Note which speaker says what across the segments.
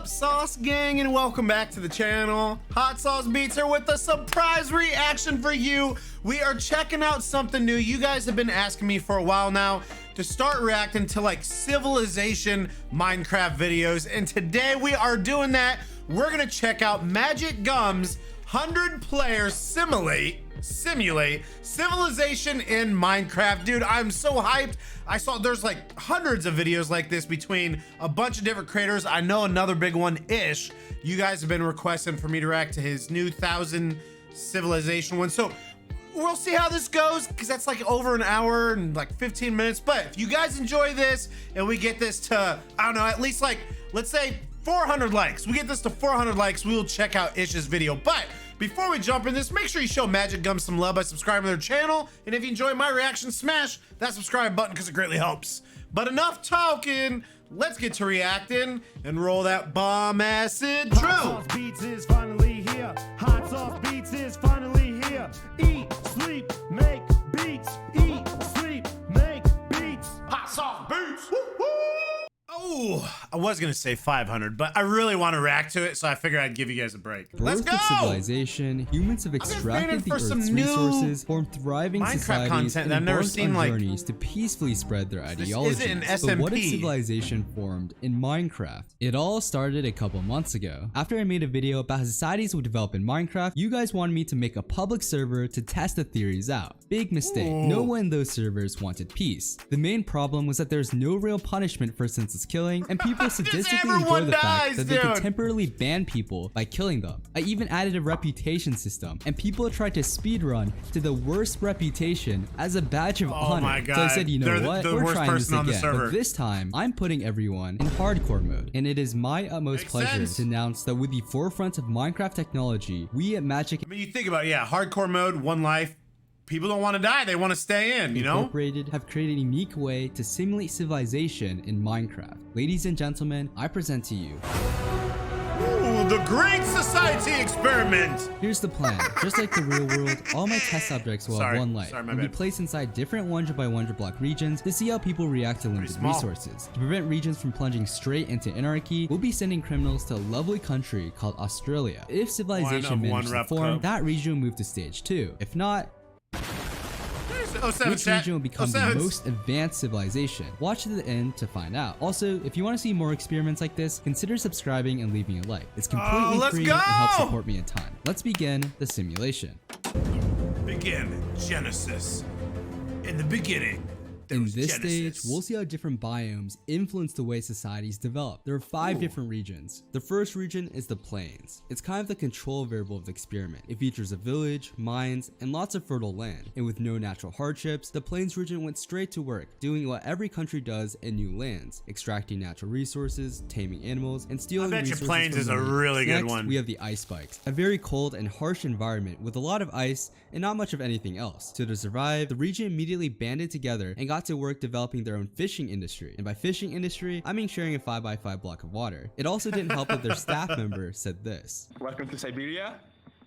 Speaker 1: up, Sauce Gang, and welcome back to the channel. Hot Sauce Beats here with a surprise reaction for you. We are checking out something new. You guys have been asking me for a while now to start reacting to like Civilization Minecraft videos, and today we are doing that. We're gonna check out MagicGum's 100-player simulate civilization in Minecraft. Dude, I'm so hyped. I saw there's like hundreds of videos like this between a bunch of different creators. I know another big one, Ish. You guys have been requesting for me to react to his new 1000 civilization one. So we'll see how this goes, because that's like over an hour and like 15 minutes. But if you guys enjoy this and we get this to, I don't know, at least like, let's say 400 likes. We get this to 400 likes, we will check out Ish's video. But before we jump in this, make sure you show MagicGum some love by subscribing to their channel. And if you enjoy my reaction, smash that subscribe button because it greatly helps. But enough talking, let's get to reacting and roll that bomb ass intro.
Speaker 2: Hot Sauce Beats is finally here. Hot Sauce Beats is finally here. Eat, sleep, make beats. Eat, sleep, make beats.
Speaker 1: Hot Sauce Beats. Woo woo. Oh, I was gonna say 500, but I really want to react to it, so I figured I'd give you guys a break. Let's go!
Speaker 3: Birth of civilization, humans have extracted the Earth's resources, formed thriving
Speaker 1: Minecraft
Speaker 3: societies,
Speaker 1: content
Speaker 3: and
Speaker 1: that I've never
Speaker 3: embarked
Speaker 1: seen,
Speaker 3: on
Speaker 1: like,
Speaker 3: journeys to peacefully spread their ideologies.
Speaker 1: isn't an
Speaker 3: But what if
Speaker 1: SMP?
Speaker 3: civilization formed in Minecraft? It all started a couple months ago. After I made a video about how societies would develop in Minecraft, you guys wanted me to make a public server to test the theories out. Big mistake.
Speaker 1: Ooh.
Speaker 3: No one in those servers wanted peace. The main problem was that there's no real punishment for senseless killing, and people sadistically enjoy the fact that they could temporarily ban people by killing them. I even added a reputation system, and people tried to speedrun to the worst reputation as a badge of honor.
Speaker 1: My God.
Speaker 3: So I said, you know
Speaker 1: They're
Speaker 3: what?
Speaker 1: the
Speaker 3: We're
Speaker 1: worst
Speaker 3: trying this
Speaker 1: person on the
Speaker 3: again.
Speaker 1: server.
Speaker 3: But this time, I'm putting everyone in hardcore mode, and it is my utmost
Speaker 1: Makes
Speaker 3: pleasure
Speaker 1: sense.
Speaker 3: to announce that with the forefront of Minecraft technology, we at Magic
Speaker 1: I mean, you think about it, yeah, hardcore mode, one life. People don't want to die, they want to stay in, you know?
Speaker 3: Incorporated have created a unique way to simulate civilization in Minecraft. Ladies and gentlemen, I present to you
Speaker 1: Ooh, the Great Society Experiment!
Speaker 3: Here's the plan. Just like the real world, all my test subjects will have one life
Speaker 1: my
Speaker 3: and be
Speaker 1: bad.
Speaker 3: placed inside different 100 by 100 block regions to see how people react to limited
Speaker 1: small.
Speaker 3: resources. To prevent regions from plunging straight into anarchy, we'll be sending criminals to a lovely country called Australia. If civilization manages to form, that region will move to stage 2. If not, which region will become the most advanced civilization? Watch to the end to find out. Also, if you want to see more experiments like this, consider subscribing and leaving a like. It's completely free and helps support me a ton. Let's begin the simulation.
Speaker 1: Begin Genesis. In the beginning.
Speaker 3: In this stage, we'll see how different biomes influence the way societies develop. There are 5 different regions. The first region is the plains. It's kind of the control variable of the experiment. It features a village, mines, and lots of fertile land. And with no natural hardships, the plains region went straight to work, doing what every country does in new lands, extracting natural resources, taming animals, and stealing resources.
Speaker 1: I bet you plains is a really good one.
Speaker 3: We have the ice spikes, a very cold and harsh environment with a lot of ice and not much of anything else. So to survive, the region immediately banded together and got to work developing their own fishing industry. And by fishing industry, I mean sharing a 5x5 block of water. It also didn't help that their staff member said this:
Speaker 4: "Welcome to Siberia.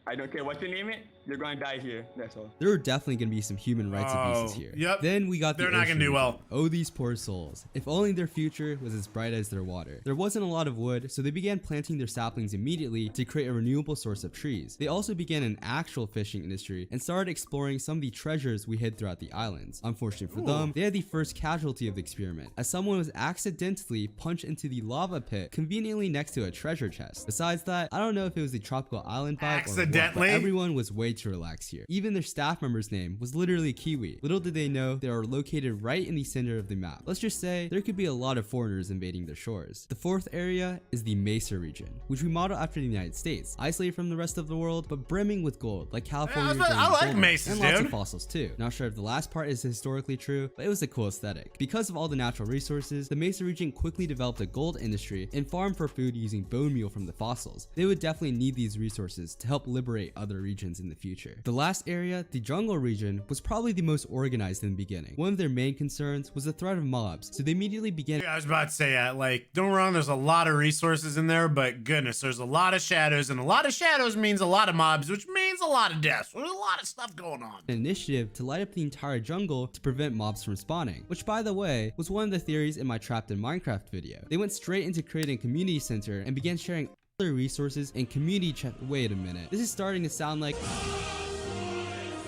Speaker 4: I don't care what you name it, you're gonna die here, that's all."
Speaker 3: There are definitely gonna be some human rights abuses here.
Speaker 1: Yep.
Speaker 3: Then we got
Speaker 1: They're not gonna do well.
Speaker 3: Oh, these poor souls. If only their future was as bright as their water. There wasn't a lot of wood, so they began planting their saplings immediately to create a renewable source of trees. They also began an actual fishing industry and started exploring some of the treasures we hid throughout the islands. Unfortunately for them, they had the first casualty of the experiment, as someone was accidentally punched into the lava pit conveniently next to a treasure chest. Besides that, I don't know if it was the tropical island vibe or what, but everyone was way too relaxed here. Even their staff member's name was literally Kiwi. Little did they know they are located right in the center of the map. Let's just say there could be a lot of foreigners invading their shores. The fourth area is the Mesa region, which we model after the United States, isolated from the rest of the world, but brimming with gold, like California.
Speaker 1: I like mesas,
Speaker 3: and lots
Speaker 1: dude.
Speaker 3: of fossils too. Not sure if the last part is historically true, but it was a cool aesthetic. Because of all the natural resources, the Mesa region quickly developed a gold industry and farmed for food using bone meal from the fossils. They would definitely need these resources to help liberate other regions in the future. future. The last area, the jungle region, was probably the most organized in the beginning. One of their main concerns was the threat of mobs, so they immediately began.
Speaker 1: Yeah, I was about to say that. Like, don't get me wrong, there's a lot of resources in there, but goodness, there's a lot of shadows, and a lot of shadows means a lot of mobs, which means a lot of deaths. There's a lot of stuff going on.
Speaker 3: An initiative to light up the entire jungle to prevent mobs from spawning, which by the way, was one of the theories in my Trapped in Minecraft video. They went straight into creating a community center and began sharing other resources and community chat. Wait a minute, this is starting to sound like.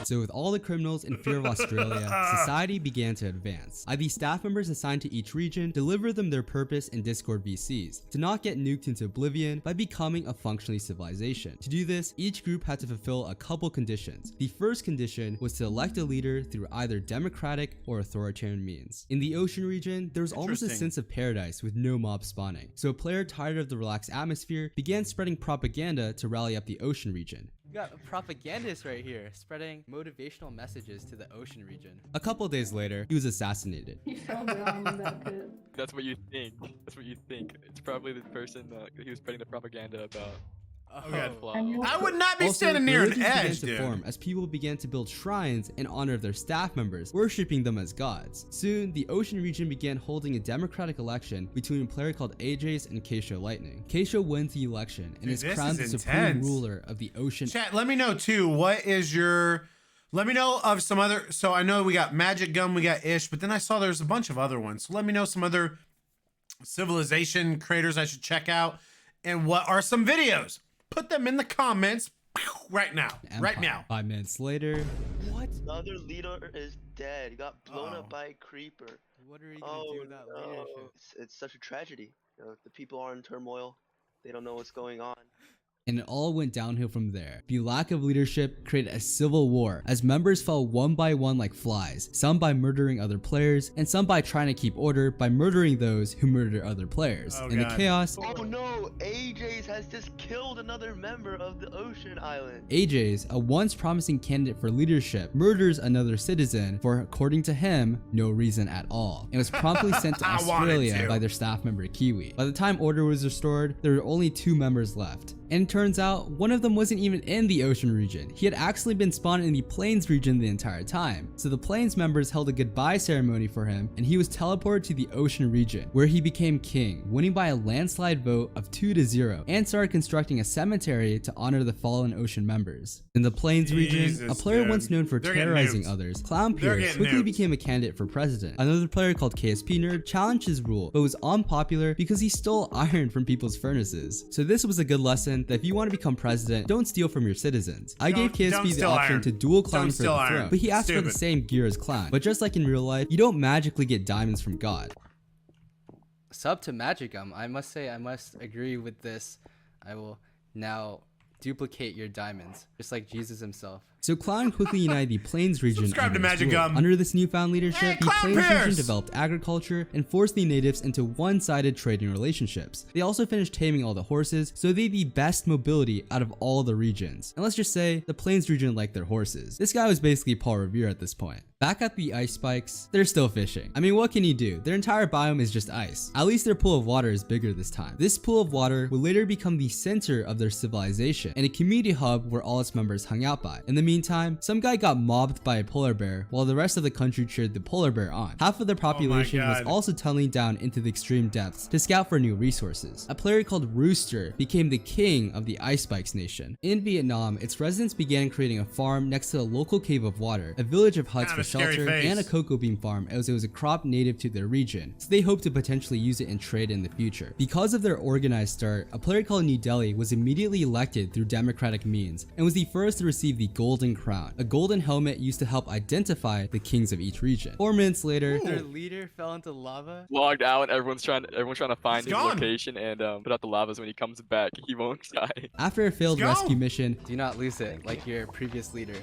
Speaker 3: So with all the criminals in fear of Australia, society began to advance. I had these staff members assigned to each region deliver them their purpose in Discord VCs, to not get nuked into oblivion by becoming a functionally civilization. To do this, each group had to fulfill a couple conditions. The first condition was to elect a leader through either democratic or authoritarian means. In the ocean region, there was almost a sense of paradise with no mob spawning. So a player tired of the relaxed atmosphere began spreading propaganda to rally up the ocean region.
Speaker 5: We got a propagandist right here, spreading motivational messages to the ocean region.
Speaker 3: A couple days later, he was assassinated.
Speaker 6: You fell down on that pit.
Speaker 7: That's what you think. That's what you think. It's probably the person he was spreading the propaganda about.
Speaker 1: I would not be
Speaker 3: Also,
Speaker 1: standing near an
Speaker 3: religions
Speaker 1: edge,
Speaker 3: began to
Speaker 1: dude.
Speaker 3: form as people began to build shrines in honor of their staff members, worshipping them as gods. Soon, the ocean region began holding a democratic election between a player called AJ's and Keisho Lightning. Keisho wins the election and
Speaker 1: Dude,
Speaker 3: is
Speaker 1: this
Speaker 3: crowned
Speaker 1: is
Speaker 3: the supreme
Speaker 1: intense.
Speaker 3: ruler of the ocean.
Speaker 1: Chat, let me know too. What is your? Let me know of some other. So I know we got MagicGum, we got Ish, but then I saw there's a bunch of other ones. So let me know some other civilization creators I should check out, and what are some videos. Put them in the comments right now.
Speaker 3: Empire.
Speaker 1: Right now.
Speaker 3: 5 minutes later,
Speaker 5: What?
Speaker 8: Another leader is dead. He got blown up by a creeper.
Speaker 5: What are we gonna do with that leadership?
Speaker 8: It's such a tragedy. You know, the people are in turmoil. They don't know what's going on.
Speaker 3: and it all went downhill from there. The lack of leadership created a civil war as members fell one by one like flies, some by murdering other players, and some by trying to keep order by murdering those who murdered other players.
Speaker 1: Oh,
Speaker 3: In the
Speaker 1: God.
Speaker 3: chaos,
Speaker 8: Oh no, AJ's has just killed another member of the Ocean Island.
Speaker 3: AJ's, a once promising candidate for leadership, murders another citizen for, according to him, no reason at all, and was promptly sent to
Speaker 1: I wanted
Speaker 3: Australia
Speaker 1: to.
Speaker 3: by their staff member Kiwi. By the time order was restored, there were only 2 members left. And it turns out, one of them wasn't even in the ocean region. He had actually been spawned in the plains region the entire time. So the plains members held a goodbye ceremony for him, and he was teleported to the ocean region, where he became king, winning by a landslide vote of 2-0, and started constructing a cemetery to honor the fallen ocean members. In the plains region, a
Speaker 1: Jesus,
Speaker 3: player
Speaker 1: dude.
Speaker 3: once known for
Speaker 1: They're getting
Speaker 3: terrorizing
Speaker 1: nuked.
Speaker 3: others,
Speaker 1: They're
Speaker 3: Aypierre,
Speaker 1: getting
Speaker 3: quickly
Speaker 1: nuked.
Speaker 3: became a candidate for president. Another player called KSP Nerd challenged his rule, but was unpopular because he stole iron from people's furnaces. So this was a good lesson that if you want to become president, don't steal from your citizens. I gave
Speaker 1: Don't
Speaker 3: KSP the
Speaker 1: steal
Speaker 3: option
Speaker 1: iron.
Speaker 3: to dual clown
Speaker 1: Don't
Speaker 3: for the
Speaker 1: steal
Speaker 3: throne,
Speaker 1: iron.
Speaker 3: but he asked for the
Speaker 1: Stupid.
Speaker 3: same gear as clown. But just like in real life, you don't magically get diamonds from God.
Speaker 5: Sub to MagicGum. I must say, I must agree with this. I will now duplicate your diamonds, just like Jesus himself.
Speaker 3: So Clown quickly united the Plains region
Speaker 1: Subscribe
Speaker 3: under
Speaker 1: to
Speaker 3: his rule.
Speaker 1: MagicGum.
Speaker 3: Under this newfound leadership,
Speaker 1: Hey,
Speaker 3: the
Speaker 1: Clown
Speaker 3: Plains region
Speaker 1: Pierce!
Speaker 3: developed agriculture and forced the natives into one-sided trading relationships. They also finished taming all the horses, so they had the best mobility out of all the regions. And let's just say, the Plains region liked their horses. This guy was basically Paul Revere at this point. Back at the ice spikes, they're still fishing. I mean, what can you do? Their entire biome is just ice. At least their pool of water is bigger this time. This pool of water would later become the center of their civilization and a community hub where all its members hung out by. In the meantime, some guy got mobbed by a polar bear while the rest of the country cheered the polar bear on. Half of the population was
Speaker 1: God.
Speaker 3: also tunneling down into the extreme depths to scout for new resources. A player called Rooster became the king of the Ice Spikes Nation. In Vietnam, its residents began creating a farm next to a local cave of water, a village of huts
Speaker 1: Kind
Speaker 3: for
Speaker 1: of a scary
Speaker 3: shelter,
Speaker 1: face.
Speaker 3: and a cocoa bean farm as it was a crop native to their region, so they hoped to potentially use it in trade in the future. Because of their organized start, a player called New Delhi was immediately elected through democratic means and was the first to receive the Golden Crown, a golden helmet used to help identify the kings of each region. 4 minutes later,
Speaker 5: Their leader fell into lava.
Speaker 7: Logged out. Everyone's trying to find
Speaker 1: He's
Speaker 7: his
Speaker 1: gone.
Speaker 7: location and put out the lavas. When he comes back, he won't die.
Speaker 3: after a failed
Speaker 1: Let's go.
Speaker 3: rescue mission,
Speaker 5: Do not lose it like your previous leader,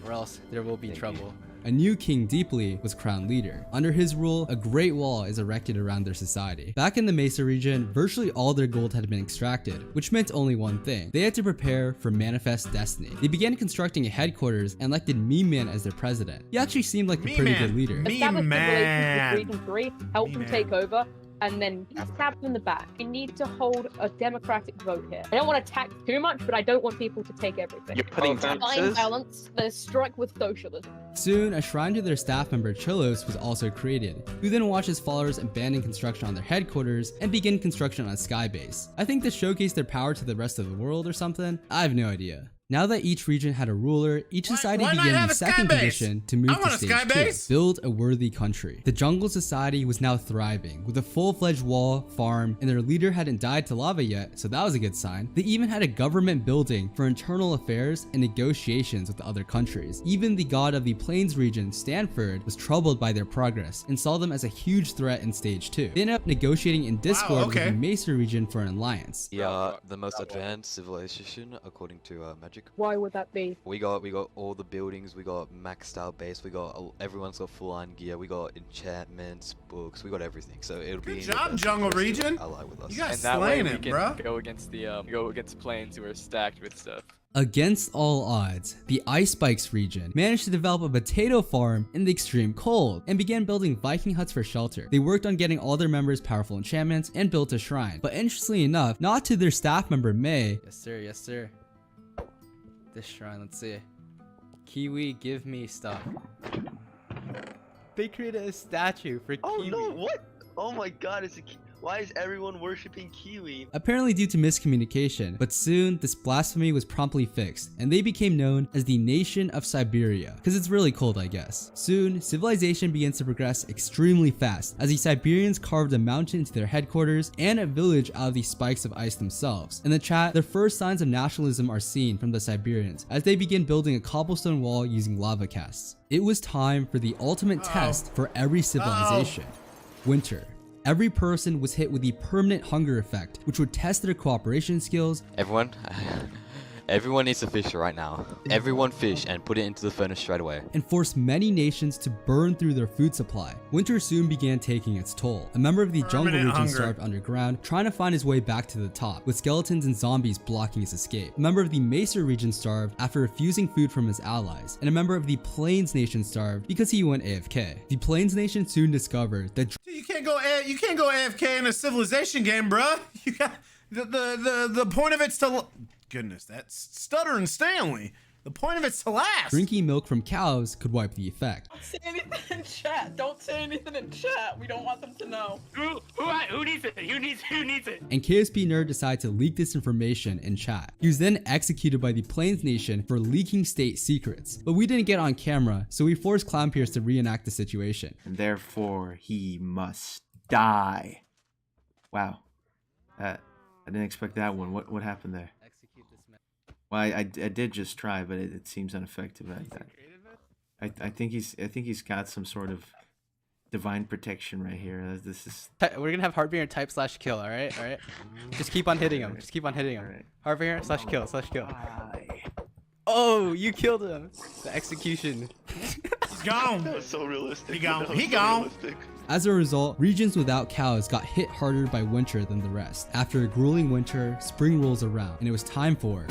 Speaker 5: or else there will be trouble.
Speaker 3: a new king, Deeply, was crowned leader. Under his rule, a great wall is erected around their society. Back in the Mesa region, virtually all their gold had been extracted, which meant only one thing. They had to prepare for Manifest Destiny. They began constructing a headquarters and elected Meme Man as their president. He actually seemed like a
Speaker 1: Meme
Speaker 3: pretty
Speaker 1: Man.
Speaker 3: good leader.
Speaker 1: Me
Speaker 9: Establish good relations
Speaker 1: man.
Speaker 9: with Region 3, help them
Speaker 1: Man.
Speaker 9: take over, and then stab them in the back. We need to hold a democratic vote here. I don't want to tax too much, but I don't want people to take everything.
Speaker 7: You're putting
Speaker 9: Find balance, then strike with socialism.
Speaker 3: Soon, a shrine to their staff member Chilos was also created, who then watched his followers abandon construction on their headquarters and begin construction on Skybase. I think this showcased their power to the rest of the world or something. I have no idea. Now that each region had a ruler, each society
Speaker 1: why not
Speaker 3: began
Speaker 1: have
Speaker 3: the
Speaker 1: a
Speaker 3: second
Speaker 1: Skybase?
Speaker 3: condition to move
Speaker 1: I
Speaker 3: to
Speaker 1: want a
Speaker 3: stage 2,
Speaker 1: Skybase.
Speaker 3: build a worthy country. The jungle society was now thriving, with a full-fledged wall, farm, and their leader hadn't died to lava yet, so that was a good sign. They even had a government building for internal affairs and negotiations with other countries. Even the god of the Plains region, Stanford, was troubled by their progress and saw them as a huge threat in stage 2. They ended up negotiating in Discord with the Mesa region for an alliance.
Speaker 10: Yeah, the most advanced civilization according to Magic.
Speaker 9: Why would that be?
Speaker 10: We got all the buildings, we got maxed out base, we got everyone's got full on gear, we got enchantments, books, we got everything. So it'll be
Speaker 1: Good job, jungle region.
Speaker 10: ally with us.
Speaker 1: You guys
Speaker 7: And that way
Speaker 1: slaying
Speaker 7: we
Speaker 1: it,
Speaker 7: can
Speaker 1: bro.
Speaker 7: go against the go against planes who are stacked with stuff.
Speaker 3: Against all odds, the Ice Spikes region managed to develop a potato farm in the extreme cold and began building Viking huts for shelter. They worked on getting all their members powerful enchantments and built a shrine. But interestingly enough, not to their staff member May.
Speaker 5: Yes, sir. Yes, sir. This shrine, let's see. Kiwi, give me stuff. They created a statue for
Speaker 8: Oh
Speaker 5: Kiwi.
Speaker 8: no, what? Oh my god, why is everyone worshipping Kiwi?
Speaker 3: Apparently due to miscommunication, but soon this blasphemy was promptly fixed and they became known as the Nation of Siberia, because it's really cold, I guess. Soon, civilization begins to progress extremely fast as the Siberians carved a mountain into their headquarters and a village out of the spikes of ice themselves. In the chat, the first signs of nationalism are seen from the Siberians as they begin building a cobblestone wall using lava casts. It was time for the ultimate test for every civilization. Winter. Every person was hit with the permanent hunger effect, which would test their cooperation skills.
Speaker 10: Everyone needs to fish right now. Everyone fish and put it into the furnace straight away.
Speaker 3: And forced many nations to burn through their food supply. Winter soon began taking its toll. A member of the jungle region starved underground, trying to find his way back to the top, with skeletons and zombies blocking his escape. A member of the Mesa region starved after refusing food from his allies, and a member of the Plains nation starved because he went AFK. The Plains nation soon discovered that
Speaker 1: You can't go AFK in a civilization game, bruh. You got the point of it's to goodness, that's stuttering Stanley. The point of it's to last.
Speaker 3: drinking milk from cows could wipe the effect.
Speaker 11: Don't say anything in chat. Don't say anything in chat. We don't want them to know. Who needs it? Who needs it?
Speaker 3: And KSP Nerd decided to leak this information in chat. He was then executed by the Plains Nation for leaking state secrets. But we didn't get on camera, so we forced Clownpierce to reenact the situation.
Speaker 12: And therefore, he must die. Wow. I didn't expect that one. What happened there? Well, I did just try, but it seems ineffective at that. I think he's got some sort of divine protection right here. This is.
Speaker 5: We're gonna have Heartbringer type /kill. All right. Just keep on hitting him. Just keep on hitting him. Heartbringer /kill. Oh, you killed him. The execution.
Speaker 1: He's gone.
Speaker 8: That's so realistic.
Speaker 1: He gone.
Speaker 8: That
Speaker 1: He
Speaker 8: was so
Speaker 1: gone.
Speaker 8: realistic.
Speaker 3: As a result, regions without cows got hit harder by winter than the rest. After a grueling winter, spring rolls around, and it was time for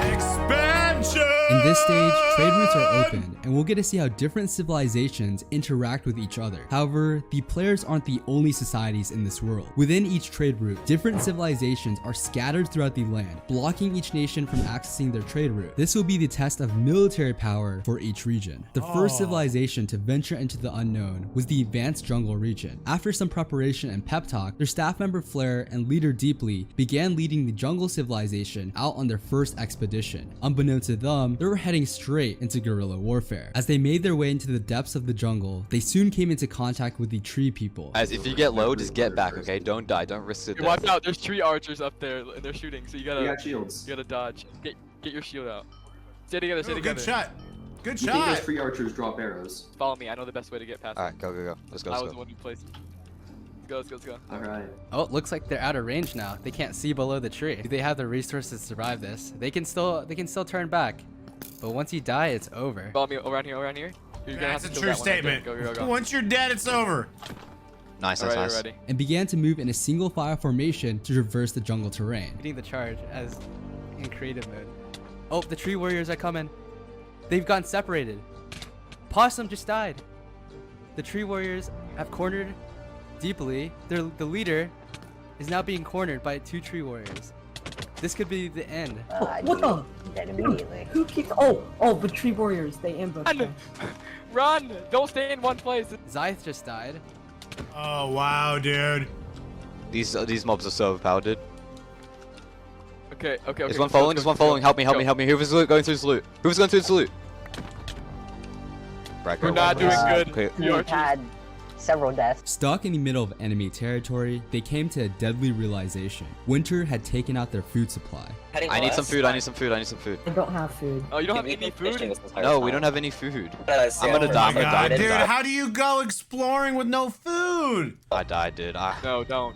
Speaker 1: expansion!
Speaker 3: In this stage, trade routes are open, and we'll get to see how different civilizations interact with each other. However, the players aren't the only societies in this world. Within each trade route, different civilizations are scattered throughout the land, blocking each nation from accessing their trade route. This will be the test of military power for each region. The first civilization to venture into the unknown was the Advanced Jungle region. After some preparation and pep talk, their staff member Flare and leader Deeply began leading the jungle civilization out on their first expedition. Unbeknownst to them, they were heading straight into guerrilla warfare. As they made their way into the depths of the jungle, they soon came into contact with the tree people.
Speaker 10: As if you get low, just get back, okay? Don't die. Don't risk it.
Speaker 7: Watch out! There's tree archers up there, and they're shooting. So you gotta.
Speaker 12: We got shields.
Speaker 7: You gotta dodge. Get your shield out. Stay together. Stay
Speaker 1: Ooh,
Speaker 7: together.
Speaker 1: good shot. Good
Speaker 12: You think those
Speaker 1: shot.
Speaker 12: free archers drop arrows?
Speaker 7: Follow me. I know the best way to get past.
Speaker 10: All right, go. Let's go.
Speaker 7: I was the one who placed. Let's go.
Speaker 12: All right.
Speaker 5: Oh, it looks like they're out of range now. They can't see below the tree. Do they have the resources to survive this? They can still turn back. But once you die, it's over.
Speaker 7: Follow me around here. You're gonna
Speaker 1: That's
Speaker 7: have
Speaker 1: a
Speaker 7: to
Speaker 1: true
Speaker 7: kill that one right there.
Speaker 1: statement.
Speaker 7: Go.
Speaker 1: Once you're dead, it's over.
Speaker 10: Nice.
Speaker 7: Alright,
Speaker 10: Nice.
Speaker 7: you're ready.
Speaker 3: And began to move in a single file formation to traverse the jungle terrain.
Speaker 5: Leading the charge as in creative mode. Oh, the tree warriors are coming. They've gotten separated. Possum just died. The tree warriors have cornered deeply, the leader is now being cornered by 2 tree warriors. This could be the end.
Speaker 13: What the? Dead immediately. Who keeps? Oh, the tree warriors. They ambushed him.
Speaker 7: Run! Don't stay in one place.
Speaker 5: Zyth just died.
Speaker 1: Oh wow, dude.
Speaker 10: These mobs are so overpowered, dude.
Speaker 7: Okay.
Speaker 10: There's one following. There's one following. Help me. Whoever's going through this loot. Whoever's going through this loot.
Speaker 7: We're not doing good.
Speaker 13: We've had several deaths.
Speaker 3: Stuck in the middle of enemy territory, they came to a deadly realization. Winter had taken out their food supply.
Speaker 10: I need some food. I
Speaker 13: don't have food.
Speaker 7: Oh, you don't have any food?
Speaker 10: No, we don't have any food. I'm gonna die.
Speaker 1: Dude, how do you go exploring with no food?
Speaker 10: I died, dude.
Speaker 7: No, don't.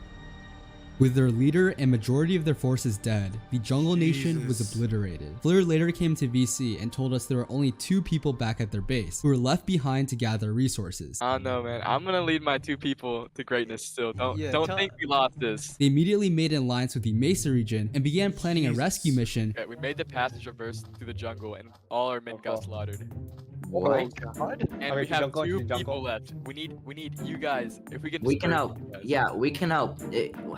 Speaker 3: With their leader and majority of their forces dead, the Jungle Nation was obliterated. Fleur later came to VC and told us there were only 2 people back at their base who were left behind to gather resources.
Speaker 7: I don't know, man. I'm gonna lead my 2 people to greatness still. Don't think we lost this.
Speaker 3: They immediately made an alliance with the Mesa region and began planning a rescue mission.
Speaker 7: Okay, we made the passage reverse through the jungle and all our men got slaughtered.
Speaker 8: What?
Speaker 7: And we have 2 people left. We need you guys. If we can.
Speaker 14: We can help. Yeah, we can help.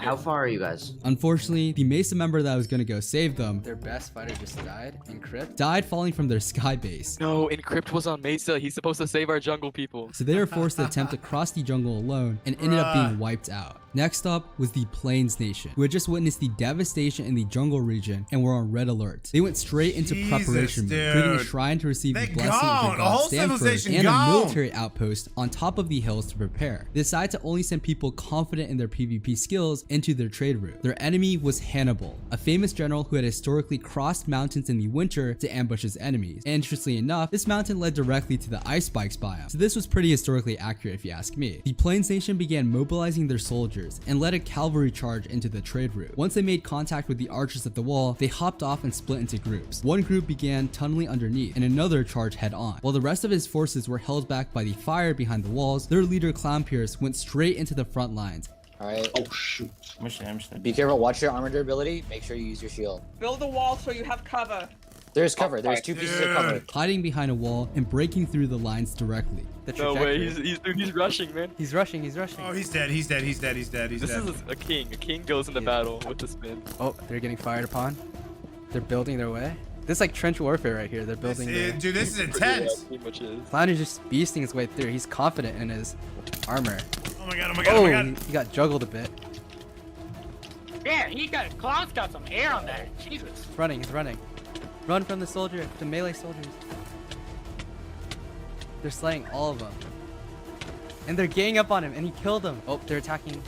Speaker 14: How far are you guys?
Speaker 3: Unfortunately, the Mesa member that was going to go save them,
Speaker 5: Their best fighter just died. Encrypt.
Speaker 3: died falling from their sky base.
Speaker 7: No, Encrypt was on Mesa. He's supposed to save our jungle people.
Speaker 3: So they were forced to attempt to cross the jungle alone and ended up being wiped out. Next up was the Plains Nation, who had just witnessed the devastation in the jungle region and were on red alert. They went straight into preparation mode, creating a shrine to receive the blessing of the god Stanford and a military outpost on top of the hills to prepare. They decided to only send people confident in their PvP skills into their trade route. Their enemy was Hannibal, a famous general who had historically crossed mountains in the winter to ambush his enemies. And interestingly enough, this mountain led directly to the Ice Spikes biome, so this was pretty historically accurate if you ask me. The Plains Nation began mobilizing their soldiers and led a cavalry charge into the trade route. Once they made contact with the archers at the wall, they hopped off and split into groups. One group began tunneling underneath and another charged head on. While the rest of his forces were held back by the fire behind the walls, their leader Aypierre went straight into the front lines.
Speaker 14: Alright. Oh shoot. Be careful, watch your armor durability, make sure you use your shield.
Speaker 11: Build a wall so you have cover.
Speaker 14: There's cover, there's 2 pieces of cover.
Speaker 3: Hiding behind a wall and breaking through the lines directly.
Speaker 7: No way, he's rushing, man.
Speaker 5: He's rushing.
Speaker 1: Oh, he's dead. He's dead. This
Speaker 7: is a king. A king goes into battle with the spin.
Speaker 5: Oh, they're getting fired upon. They're building their way. This is like trench warfare right here. They're building
Speaker 1: dude, this is intense.
Speaker 5: Clown is just beasting his way through. He's confident in his armor.
Speaker 1: Oh my god.
Speaker 5: He got juggled a bit.
Speaker 11: Yeah, Clown's got some air on that. Jesus.
Speaker 5: He's running. Run from the soldier, the melee soldiers. They're slaying all of them. And they're ganging up on him, and he killed them. Oh, they're attacking.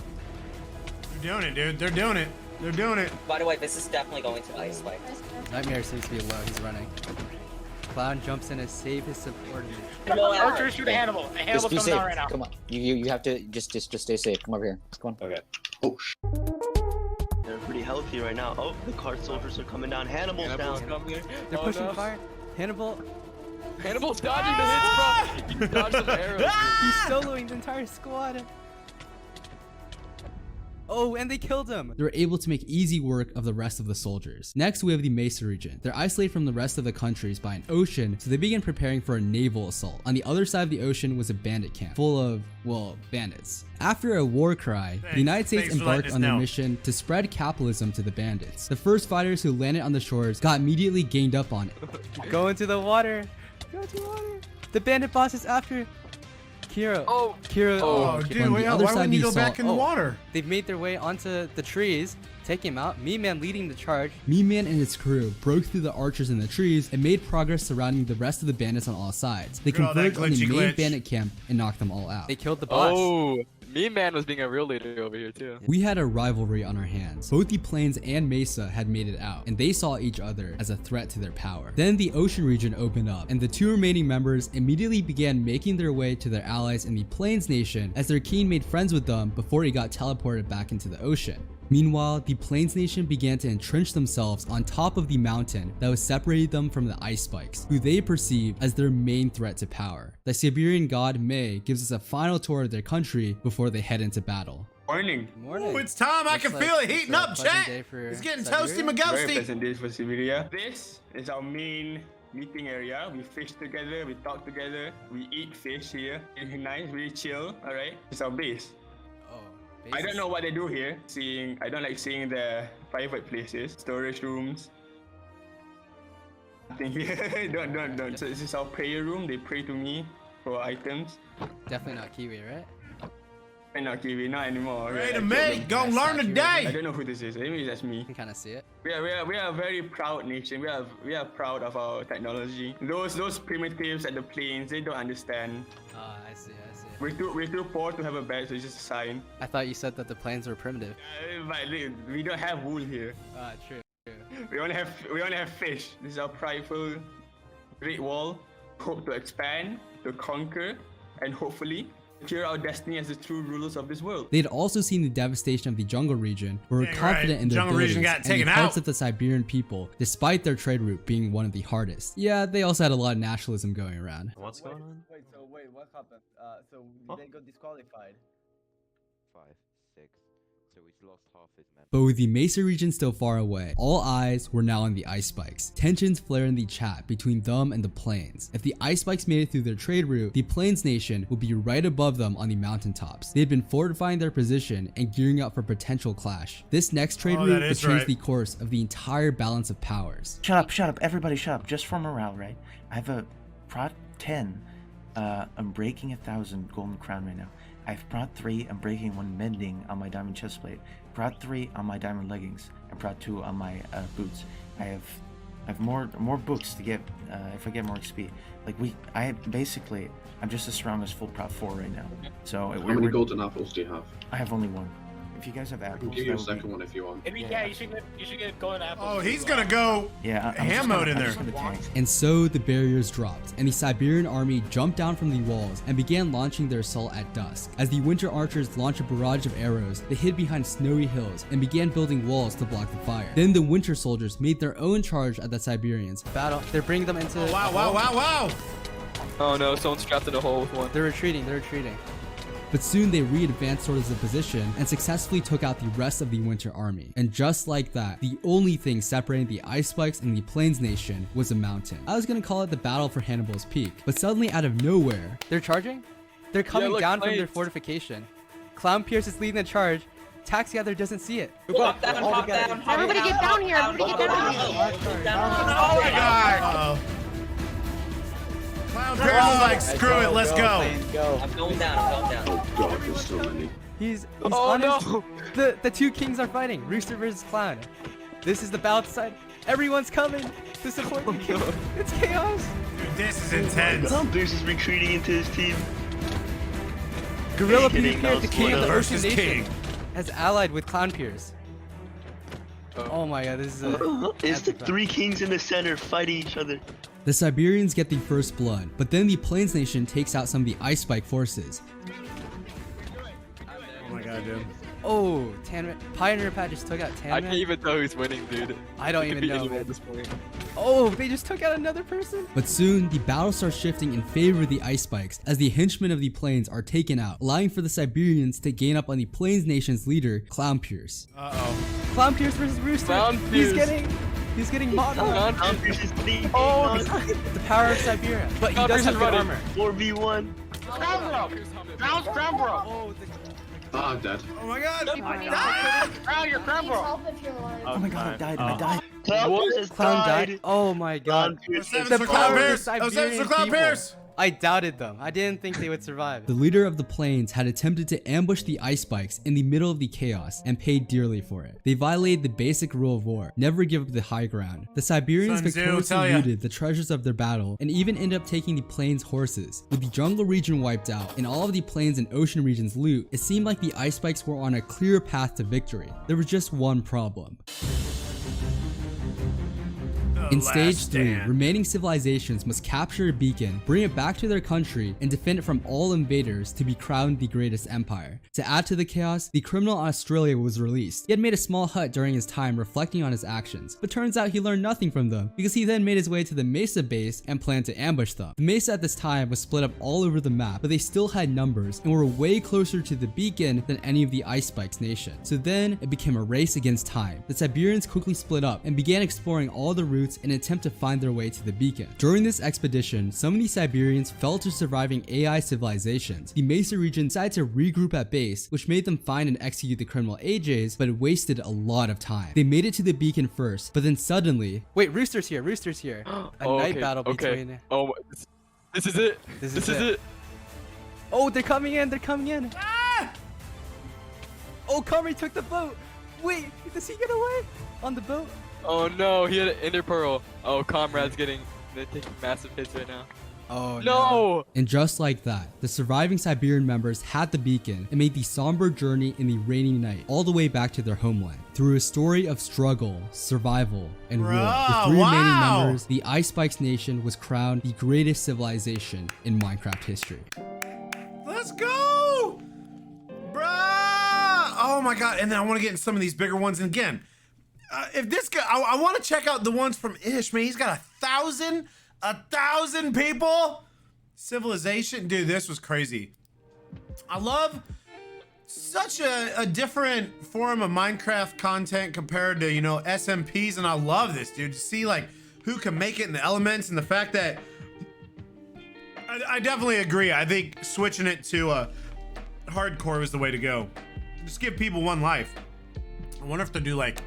Speaker 1: They're doing it, dude. They're doing it.
Speaker 14: By the way, this is definitely going to Ice Spike.
Speaker 5: Nightmare seems to be low. He's running. Clown jumps in to save his subordinate.
Speaker 11: Archer, shoot Hannibal. Hannibal's coming down right now.
Speaker 14: Come on. You have to just stay safe. Come over here. Come on.
Speaker 8: Okay. Oh They're pretty healthy right now. Oh, the cart soldiers are coming down. Hannibal's down.
Speaker 5: They're pushing fire.
Speaker 7: Hannibal's dodging the hits, bro. He dodged some arrows.
Speaker 5: He's soloing the entire squad. Oh, and they killed him.
Speaker 3: They were able to make easy work of the rest of the soldiers. Next, we have the Mesa region. They're isolated from the rest of the countries by an ocean, so they began preparing for a naval assault. On the other side of the ocean was a bandit camp, full of, well, bandits. After a war cry, the United States embarked on their mission to spread capitalism to the bandits. The first fighters who landed on the shores got immediately ganged up on it.
Speaker 5: Go into the water. The bandit boss is after Kira.
Speaker 1: Oh, dude, why wouldn't you go back in the water?
Speaker 5: They've made their way onto the trees, taking him out. Me-Man leading the charge.
Speaker 3: Me-Man and his crew broke through the archers in the trees and made progress surrounding the rest of the bandits on all sides. They converged on the main bandit camp and knocked them all out.
Speaker 5: They killed the boss.
Speaker 7: Oh, Me-Man was being a real leader over here too.
Speaker 3: We had a rivalry on our hands. Both the Plains and Mesa had made it out, and they saw each other as a threat to their power. Then the ocean region opened up, and the 2 remaining members immediately began making their way to their allies in the Plains Nation as their king made friends with them before he got teleported back into the ocean. Meanwhile, the Plains Nation began to entrench themselves on top of the mountain that was separating them from the Ice Spikes, who they perceive as their main threat to power. The Siberian god May gives us a final tour of their country before they head into battle.
Speaker 4: Morning.
Speaker 1: Oh, it's time. I can feel it heating up, chat. It's getting toasty
Speaker 4: Very
Speaker 1: maghosty.
Speaker 4: pleasant day for Siberia. This is our main meeting area. We fish together, we talk together, we eat fish here. It's nice, really chill, alright? It's our base. I don't know what they do here. I don't like seeing the private places, storage rooms. Nothing here. don't. So this is our prayer room. They pray to me for items.
Speaker 5: Definitely not Kiwi, right?
Speaker 4: Not Kiwi, not anymore.
Speaker 1: Ready to make, gonna learn today.
Speaker 4: I don't know who this is. Maybe that's me.
Speaker 5: You can kind of see it.
Speaker 4: We are a very proud nation. We are proud of our technology. Those primitives at the plains, they don't understand.
Speaker 5: Ah, I see.
Speaker 4: We're too poor to have a bed, so it's just a sign.
Speaker 5: I thought you said that the plains were primitive.
Speaker 4: But we don't have wool here.
Speaker 5: Ah, true.
Speaker 4: We only have fish. This is our prideful Great Wall. Hope to expand, to conquer, and hopefully secure our destiny as the true rulers of this world.
Speaker 3: They had also seen the devastation of the jungle region, but were confident in their
Speaker 1: Jungle region
Speaker 3: abilities
Speaker 1: got
Speaker 3: and the
Speaker 1: taken
Speaker 3: hearts
Speaker 1: out.
Speaker 3: of the Siberian people, despite their trade route being one of the hardest. Yeah, they also had a lot of nationalism going around.
Speaker 10: What's going on?
Speaker 15: Wait, what happened? So they got disqualified.
Speaker 10: 5, 6. So we lost half his men.
Speaker 3: But with the Mesa region still far away, all eyes were now on the ice spikes. Tensions flare in the chat between them and the plains. If the ice spikes made it through their trade route, the plains nation would be right above them on the mountaintops. They had been fortifying their position and gearing up for potential clash. This next trade route would change the course of the entire balance of powers.
Speaker 12: Shut up, everybody shut up, just for morale, right? I have a Prot 10. I'm breaking 1,000 golden crown right now. I've Prot 3, I'm breaking 1 mending on my diamond chestplate. Prot 3 on my diamond leggings, and Prot 2 on my boots. I have more books to get if I get more XP. Like I'm just as strong as full Prot 4 right now. So
Speaker 16: how many golden apples do you have?
Speaker 12: I have only 1. If you guys have apples,
Speaker 16: I can give you a second one if you want.
Speaker 11: Yeah, you should get golden apples.
Speaker 1: Oh, he's gonna go ham mode in there.
Speaker 3: And so the barriers dropped, and the Siberian army jumped down from the walls and began launching their assault at dusk. As the winter archers launched a barrage of arrows, they hid behind snowy hills and began building walls to block the fire. Then the winter soldiers made their own charge at the Siberians.
Speaker 5: Battle. They're bringing them into.
Speaker 1: Wow.
Speaker 7: Oh no, someone's trapped in a hole with one.
Speaker 5: They're retreating.
Speaker 3: But soon they re-advanced towards the position and successfully took out the rest of the winter army. And just like that, the only thing separating the ice spikes and the plains nation was a mountain. I was gonna call it the battle for Hannibal's Peak, but suddenly out of nowhere,
Speaker 5: they're charging? They're coming
Speaker 7: look,
Speaker 5: down from
Speaker 7: plains.
Speaker 5: their fortification. Clown Pierce is leading the charge. Tax Gather doesn't see it.
Speaker 11: Pop down.
Speaker 9: Everybody get down here. Everybody get down here.
Speaker 1: Oh my god. Clown Pierce is like, screw it, let's go.
Speaker 8: I'm going down.
Speaker 16: Oh god, there's so many.
Speaker 5: He's
Speaker 7: Oh,
Speaker 5: honest.
Speaker 7: no.
Speaker 5: The two kings are fighting. Rooster versus Clown. This is the battle side. Everyone's coming to support the king. It's chaos.
Speaker 1: Dude, this is intense.
Speaker 8: Clown Pierce is retreating into his team.
Speaker 5: Gorilla
Speaker 8: Kidding,
Speaker 5: Pierce, the king of the
Speaker 1: versus
Speaker 5: Ocean
Speaker 1: king.
Speaker 5: Nation, has allied with Clown Pierce. Oh my god, this is a...
Speaker 8: It's the 3 kings in the center fighting each other.
Speaker 3: the Siberians get the first blood, but then the plains nation takes out some of the ice spike forces.
Speaker 1: Oh my god, dude.
Speaker 5: Oh, Pioneer Pat just took out Tanman.
Speaker 7: I can't even tell who's winning, dude.
Speaker 5: I don't
Speaker 7: It could
Speaker 5: even
Speaker 7: be
Speaker 5: know,
Speaker 7: anyone
Speaker 5: man.
Speaker 7: at this point.
Speaker 5: Oh, they just took out another person?
Speaker 3: But soon, the battle starts shifting in favor of the ice spikes as the henchmen of the plains are taken out, allowing for the Siberians to gain up on the plains nation's leader, Clown Pierce.
Speaker 5: Clown Pierce versus Rooster.
Speaker 7: Clown Pierce.
Speaker 5: He's getting modeled.
Speaker 8: Clown Pierce is leading.
Speaker 5: Oh, the power of Siberia. But he
Speaker 7: Clown
Speaker 5: does
Speaker 7: Pierce
Speaker 5: have
Speaker 7: is
Speaker 5: good
Speaker 7: running.
Speaker 5: armor.
Speaker 8: 4v1.
Speaker 11: Crown bro.
Speaker 5: Oh,
Speaker 16: I'm dead.
Speaker 1: Oh my god.
Speaker 11: Crown your crown bro.
Speaker 12: Oh my god, I died.
Speaker 8: Clown Pierce has
Speaker 5: Clown
Speaker 8: died.
Speaker 5: died. Oh my god.
Speaker 1: The Clown Pierce. The Clown Pierce.
Speaker 5: I doubted them. I didn't think they would survive.
Speaker 3: The leader of the plains had attempted to ambush the ice spikes in the middle of the chaos and paid dearly for it. They violated the basic rule of war, never give up the high ground. The Siberians
Speaker 1: Sun Tzu,
Speaker 3: victoriously
Speaker 1: tell ya.
Speaker 3: looted the treasures of their battle and even ended up taking the plains horses. With the jungle region wiped out and all of the plains and ocean regions loot, it seemed like the ice spikes were on a clear path to victory. There was just one problem. In stage 3, remaining civilizations must capture a beacon, bring it back to their country, and defend it from all invaders to be crowned the greatest empire. To add to the chaos, the criminal in Australia was released. He had made a small hut during his time reflecting on his actions, but turns out he learned nothing from them because he then made his way to the Mesa base and planned to ambush them. The Mesa at this time was split up all over the map, but they still had numbers and were way closer to the beacon than any of the Ice Spikes nation. So then it became a race against time. The Siberians quickly split up and began exploring all the routes tunnels in an attempt to find their way to the beacon. During this expedition, some of these Siberians fell to surviving AI civilizations. The Mesa region decided to regroup at base, which made them find and execute the criminal AJs, but it wasted a lot of time. They made it to the beacon first, but then suddenly...
Speaker 5: Wait, Rooster's here, Rooster's here. A night battle between...
Speaker 7: Oh, this is it. This is it.
Speaker 5: Oh, they're coming in, they're coming in.
Speaker 1: Ah!
Speaker 5: Oh, Kamri took the boat. Wait, does he get away on the boat?
Speaker 7: Oh no, he had an Ender Pearl. Oh, Comrade's they're taking massive hits right now.
Speaker 5: Oh
Speaker 7: no!
Speaker 3: And just like that, the surviving Siberian members had the beacon and made the somber journey in the rainy night all the way back to their homeland. Through a story of struggle, survival, and war, with 3 remaining members, the Ice Spikes Nation was crowned the greatest civilization in Minecraft history.
Speaker 1: Let's go! Bruh! Oh my god, and then I want to get in some of these bigger ones. And again, if this guy, I want to check out the ones from Ish, man. He's got 1,000 people. Civilization, dude, this was crazy. I love such a different form of Minecraft content compared to, you know, SMPs, and I love this, dude. To see like who can make it in the elements, and the fact that I definitely agree. I think switching it to hardcore was the way to go. Just give people one life. I wonder if they do like,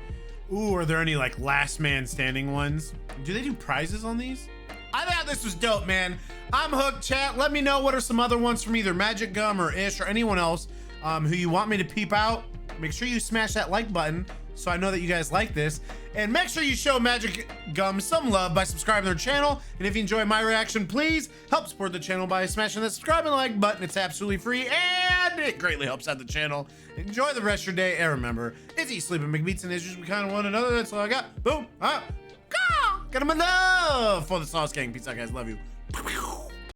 Speaker 1: ooh, are there any like last man standing ones? Do they do prizes on these? I thought this was dope, man. I'm hooked, chat. Let me know what are some other ones from either MagicGum or Ish or anyone else who you want me to peep out. Make sure you smash that like button so I know that you guys like this. And make sure you show MagicGum some love by subscribing to their channel. And if you enjoy my reaction, please help support the channel by smashing that subscribe and like button. It's absolutely free and it greatly helps out the channel. Enjoy the rest of your day. And remember, it's eat, sleep, and make beats and issues. We kind of one another. That's all I got. Boom. Got him enough for the Sauce Gang. Peace out, guys. Love you.